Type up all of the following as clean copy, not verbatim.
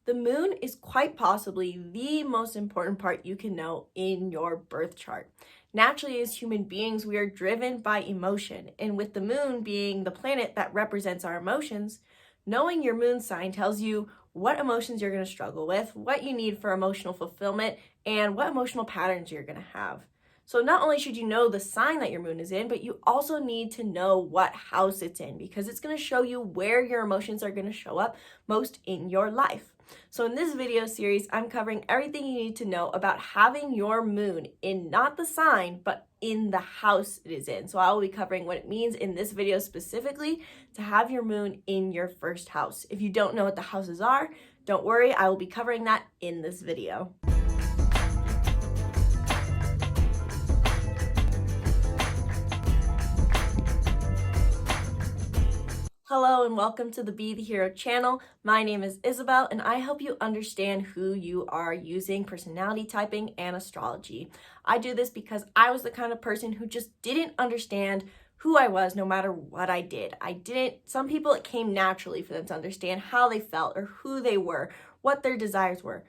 The moon is quite possibly the most important part you can know in your birth chart. Naturally, as human beings, we are driven by emotion, and with the moon being the planet that represents our emotions, knowing your moon sign tells you what emotions you're going to struggle with, what you need for emotional fulfillment, and what emotional patterns you're going to have. So not only should you know the sign that your moon is in, but you also need to know what house it's in, because it's going to show you where your emotions are going to show up most in your life. So in this video series, I'm covering everything you need to know about having your moon in not the sign, but in the house it is in. So I will be covering what it means in this video specifically to have your moon in your first house. If you don't know what the houses are, don't worry, I will be covering that in this video. Hello and welcome to the Be the Hero channel. My name is Isabelle and I help you understand who you are using personality typing and astrology. I do this because I was the kind of person who just didn't understand who I was no matter what I did. Some people it came naturally for them to understand how they felt or who they were, what their desires were.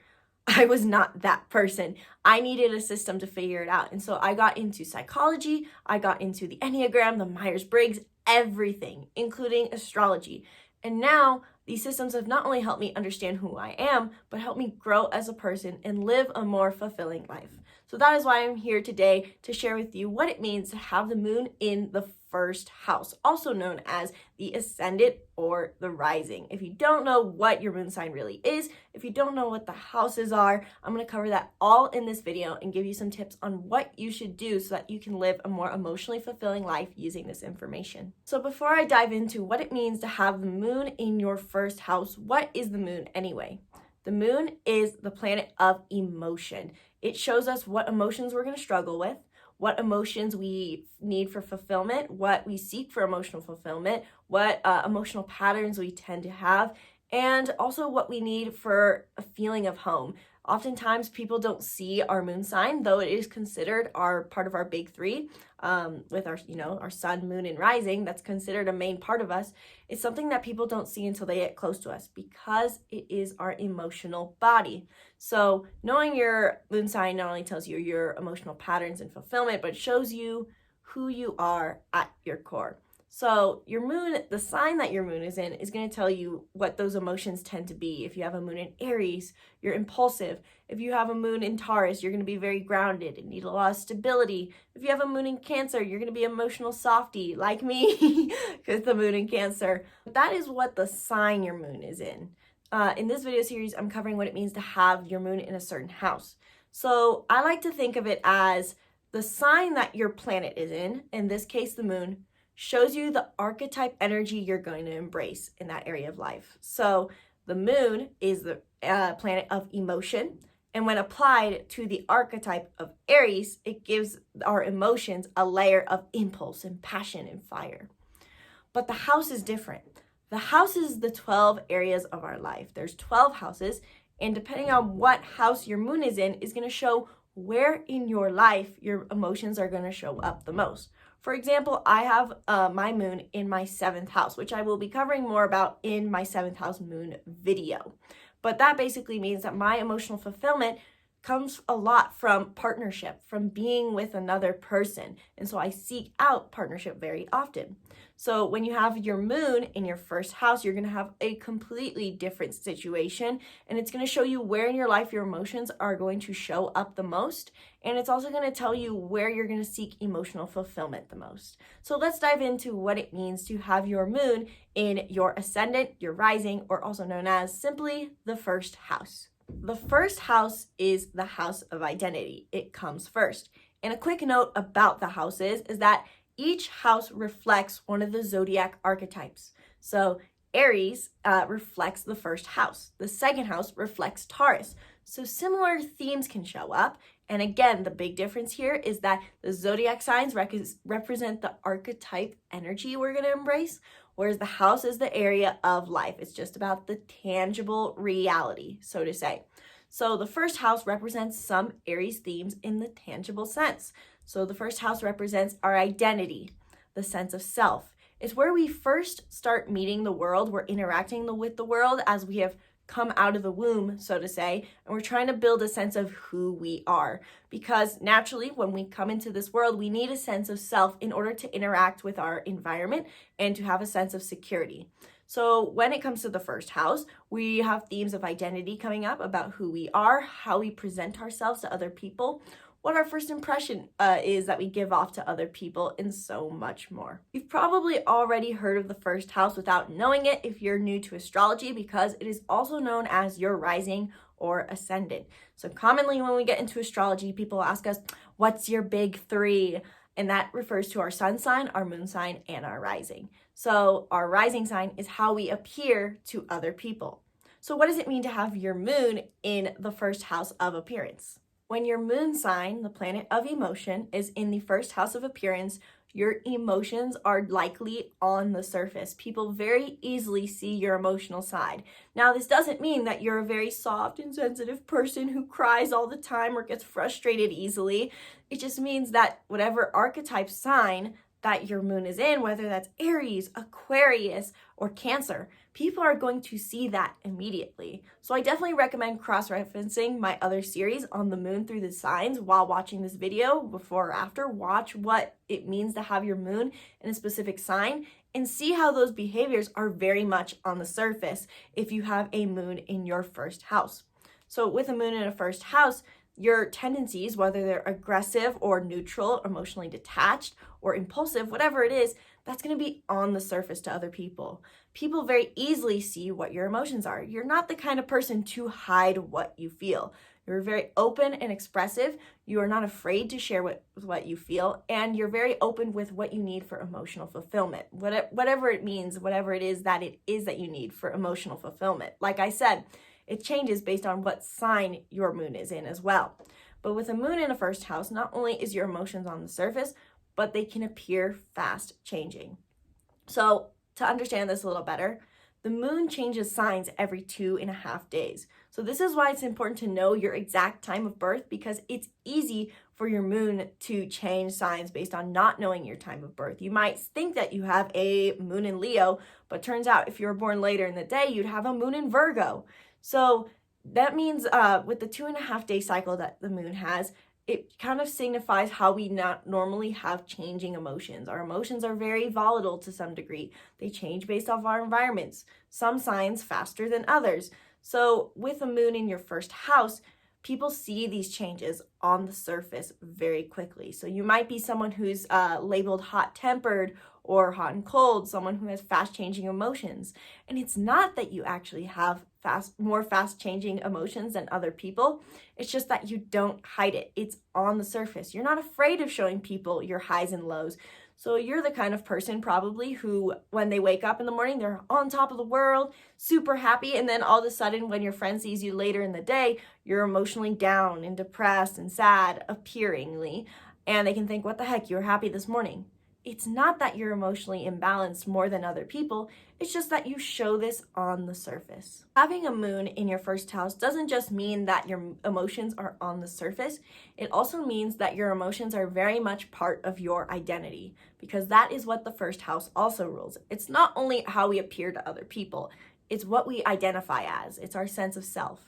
I was not that person. I needed a system to figure it out. And so I got into psychology, I got into the Enneagram, the Myers-Briggs, everything, including astrology. And now these systems have not only helped me understand who I am, but helped me grow as a person and live a more fulfilling life. So that is why I'm here today to share with you what it means to have the moon in the first house, also known as the ascendant or the rising. If you don't know what your moon sign really is, if you don't know what the houses are, I'm going to cover that all in this video and give you some tips on what you should do so that you can live a more emotionally fulfilling life using this information. So before I dive into what it means to have the moon in your first house, what is the moon anyway? The moon is the planet of emotion. It shows us what emotions we're going to struggle with, what emotions we need for fulfillment, what we seek for emotional fulfillment, what emotional patterns we tend to have, and also what we need for a feeling of home. Oftentimes people don't see our moon sign, though it is considered part of our big three, with our sun, moon, and rising. That's considered a main part of us. It's something that people don't see until they get close to us because it is our emotional body. So knowing your moon sign not only tells you your emotional patterns and fulfillment, but it shows you who you are at your core. So your moon, the sign that your moon is in, is going to tell you what those emotions tend to be. If you have a moon in Aries, you're impulsive. If you have a moon in Taurus, you're going to be very grounded and need a lot of stability. If you have a moon in Cancer, you're going to be emotional softy like me because the moon in Cancer. That is what the sign your moon is in. In this video series, I'm covering what it means to have your moon in a certain house. So I like to think of it as the sign that your planet is in this case, the moon, shows you the archetype energy you're going to embrace in that area of life. So the moon is the planet of emotion. And when applied to the archetype of Aries, it gives our emotions a layer of impulse and passion and fire. But the house is different. The house is the 12 areas of our life. There's 12 houses, and depending on what house your moon is in is going to show where in your life your emotions are going to show up the most. For example, I have my moon in my 7th house, which I will be covering more about in my 7th house moon video. But that basically means that my emotional fulfillment comes a lot from partnership, from being with another person. And so I seek out partnership very often. So when you have your moon in your first house, you're going to have a completely different situation. And it's going to show you where in your life your emotions are going to show up the most. And it's also going to tell you where you're going to seek emotional fulfillment the most. So let's dive into what it means to have your moon in your ascendant, your rising, or also known as simply the first house. The first house is the house of identity. It comes first. And a quick note about the houses is that each house reflects one of the zodiac archetypes. So Aries reflects the first house. The second house reflects Taurus. So similar themes can show up. And again, the big difference here is that the zodiac signs represent the archetype energy we're going to embrace, whereas the house is the area of life. It's just about the tangible reality, so to say. So the first house represents some Aries themes in the tangible sense. So the first house represents our identity, the sense of self. It's where we first start meeting the world. We're interacting with the world as we have come out of the womb, so to say, and we're trying to build a sense of who we are. Because naturally, when we come into this world, we need a sense of self in order to interact with our environment and to have a sense of security. So when it comes to the first house, we have themes of identity coming up about who we are, how we present ourselves to other people, what our first impression is that we give off to other people, and so much more. You've probably already heard of the first house without knowing it if you're new to astrology, because it is also known as your rising or ascendant. So commonly when we get into astrology, people ask us, what's your big three? And that refers to our sun sign, our moon sign, and our rising. So our rising sign is how we appear to other people. So what does it mean to have your moon in the first house of appearance? When your moon sign, the planet of emotion, is in the first house of appearance, your emotions are likely on the surface. People very easily see your emotional side. Now, this doesn't mean that you're a very soft and sensitive person who cries all the time or gets frustrated easily. It just means that whatever archetype sign that your moon is in, whether that's Aries, Aquarius, or Cancer, people are going to see that immediately. So I definitely recommend cross-referencing my other series on the moon through the signs while watching this video, before or after. Watch what it means to have your moon in a specific sign and see how those behaviors are very much on the surface if you have a moon in your first house. So with a moon in a first house, your tendencies, whether they're aggressive or neutral, emotionally detached or impulsive, whatever it is, that's going to be on the surface to other people. People very easily see what your emotions are. You're not the kind of person to hide what you feel. You're very open and expressive. You are not afraid to share what you feel, and you're very open with what you need for emotional fulfillment. Whatever it means, whatever it is that you need for emotional fulfillment. Like I said, it changes based on what sign your moon is in as well. But with a moon in a first house, not only is your emotions on the surface, but they can appear fast changing. So to understand this a little better, the moon changes signs every 2.5 days. So this is why it's important to know your exact time of birth, because it's easy for your moon to change signs based on not knowing your time of birth. You might think that you have a moon in Leo, but turns out if you were born later in the day, you'd have a moon in Virgo. So that means with the 2.5-day cycle that the moon has, it kind of signifies how we not normally have changing emotions. Our emotions are very volatile to some degree. They change based off our environments, some signs faster than others. So with a moon in your first house, people see these changes on the surface very quickly. So you might be someone who's labeled hot-tempered or hot and cold, someone who has fast-changing emotions. And it's not that you actually have more fast-changing emotions than other people. It's just that you don't hide it. It's on the surface. You're not afraid of showing people your highs and lows. So you're the kind of person probably who, when they wake up in the morning, they're on top of the world, super happy, and then all of a sudden when your friend sees you later in the day, you're emotionally down and depressed and sad, appearingly, and they can think, what the heck, you were happy this morning. It's not that you're emotionally imbalanced more than other people, it's just that you show this on the surface. Having a moon in your first house doesn't just mean that your emotions are on the surface, it also means that your emotions are very much part of your identity, because that is what the first house also rules. It's not only how we appear to other people, it's what we identify as, it's our sense of self.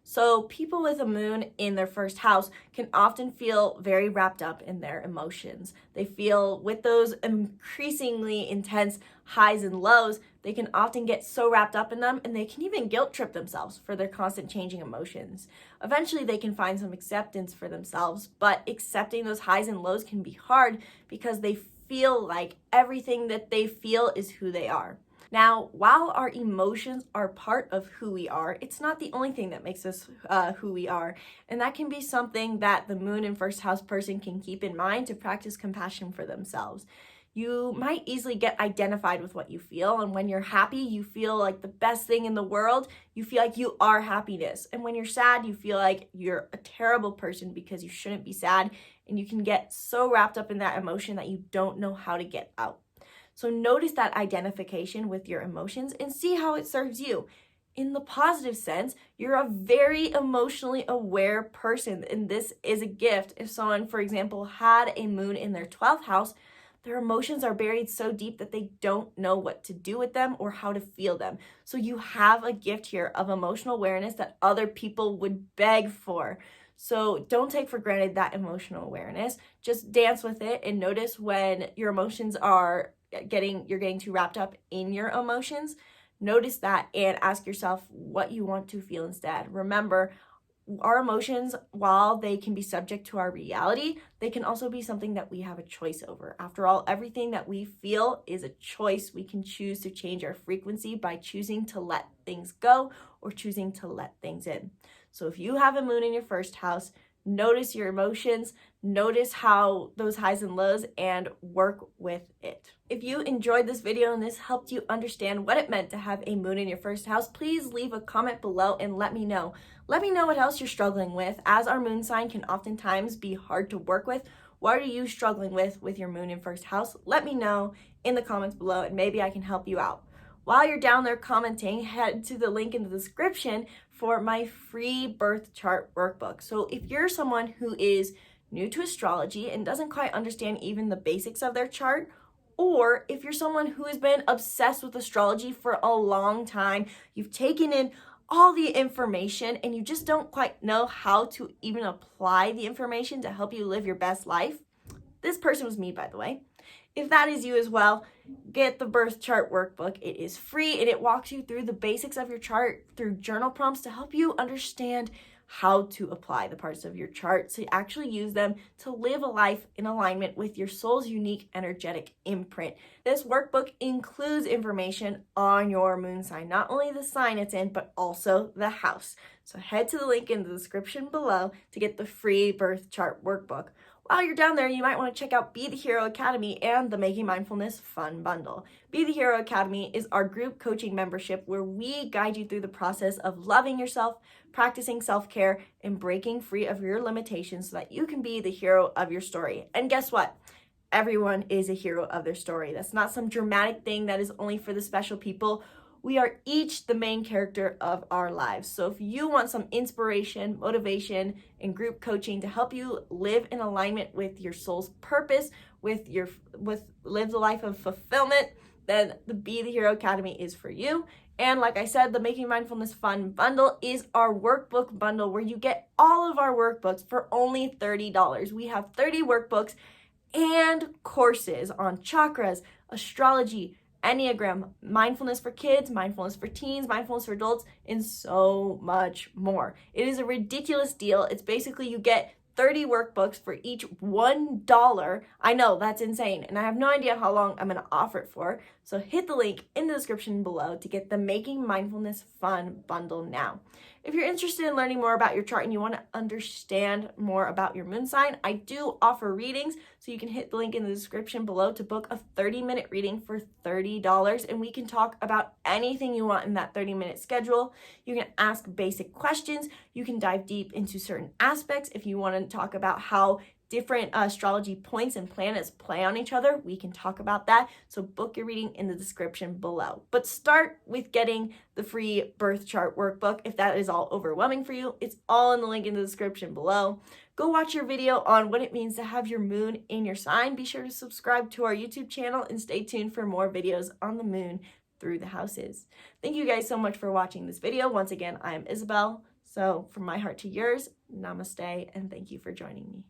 So people with a moon in their first house can often feel very wrapped up in their emotions. They feel with those increasingly intense highs and lows, they can often get so wrapped up in them, and they can even guilt trip themselves for their constant changing emotions. Eventually they can find some acceptance for themselves, but accepting those highs and lows can be hard because they feel like everything that they feel is who they are. Now, while our emotions are part of who we are, it's not the only thing that makes us who we are. And that can be something that the moon and first house person can keep in mind to practice compassion for themselves. You might easily get identified with what you feel. And when you're happy, you feel like the best thing in the world. You feel like you are happiness. And when you're sad, you feel like you're a terrible person because you shouldn't be sad. And you can get so wrapped up in that emotion that you don't know how to get out. So notice that identification with your emotions and see how it serves you. In the positive sense, you're a very emotionally aware person, and this is a gift. If someone, for example, had a moon in their 12th house, their emotions are buried so deep that they don't know what to do with them or how to feel them. So you have a gift here of emotional awareness that other people would beg for. So don't take for granted that emotional awareness. Just dance with it and notice when your emotions are you're getting too wrapped up in your emotions. Notice that and ask yourself what you want to feel instead. Remember, our emotions, while they can be subject to our reality, they can also be something that we have a choice over. After all, everything that we feel is a choice. We can choose to change our frequency by choosing to let things go or choosing to let things in. So if you have a moon in your first house, notice your emotions, notice how those highs and lows, and work with it. If you enjoyed this video and this helped you understand what it meant to have a moon in your first house, please leave a comment below and let me know. Let me know what else you're struggling with, as our moon sign can oftentimes be hard to work with. What are you struggling with your moon in first house? Let me know in the comments below and maybe I can help you out. While you're down there commenting, head to the link in the description for my free birth chart workbook. So if you're someone who is new to astrology and doesn't quite understand even the basics of their chart, or if you're someone who has been obsessed with astrology for a long time, you've taken in all the information and you just don't quite know how to even apply the information to help you live your best life, this person was me, by the way. If that is you as well, get the birth chart workbook. It is free and it walks you through the basics of your chart through journal prompts to help you understand how to apply the parts of your chart to actually use them to live a life in alignment with your soul's unique energetic imprint. This workbook includes information on your moon sign, not only the sign it's in, but also the house. So head to the link in the description below to get the free birth chart workbook. While you're down there, you might want to check out Be the Hero Academy and the Making Mindfulness Fun Bundle. Be the Hero Academy is our group coaching membership where we guide you through the process of loving yourself, practicing self-care, and breaking free of your limitations so that you can be the hero of your story. And guess what? Everyone is a hero of their story. That's not some dramatic thing that is only for the special people. We are each the main character of our lives. So if you want some inspiration, motivation, and group coaching to help you live in alignment with your soul's purpose, with live the life of fulfillment, then the Be the Hero Academy is for you. And like I said, the Making Mindfulness Fun Bundle is our workbook bundle where you get all of our workbooks for only $30. We have 30 workbooks and courses on chakras, astrology, Enneagram, mindfulness for kids, mindfulness for teens, mindfulness for adults, and so much more. It is a ridiculous deal. It's basically you get 30 workbooks for each $1. I know, that's insane. And I have no idea how long I'm going to offer it for. So hit the link in the description below to get the Making Mindfulness Fun Bundle now. If you're interested in learning more about your chart and you want to understand more about your moon sign, I do offer readings. So you can hit the link in the description below to book a 30-minute reading for $30. And we can talk about anything you want in that 30-minute schedule. You can ask basic questions. You can dive deep into certain aspects. If you want to talk about how different astrology points and planets play on each other, we can talk about that. So book your reading in the description below. But start with getting the free birth chart workbook. If that is all overwhelming for you, it's all in the link in the description below. Go watch your video on what it means to have your moon in your sign. Be sure to subscribe to our YouTube channel and stay tuned for more videos on the moon through the houses. Thank you guys so much for watching this video. Once again, I am Isabelle. So from my heart to yours, namaste, and thank you for joining me.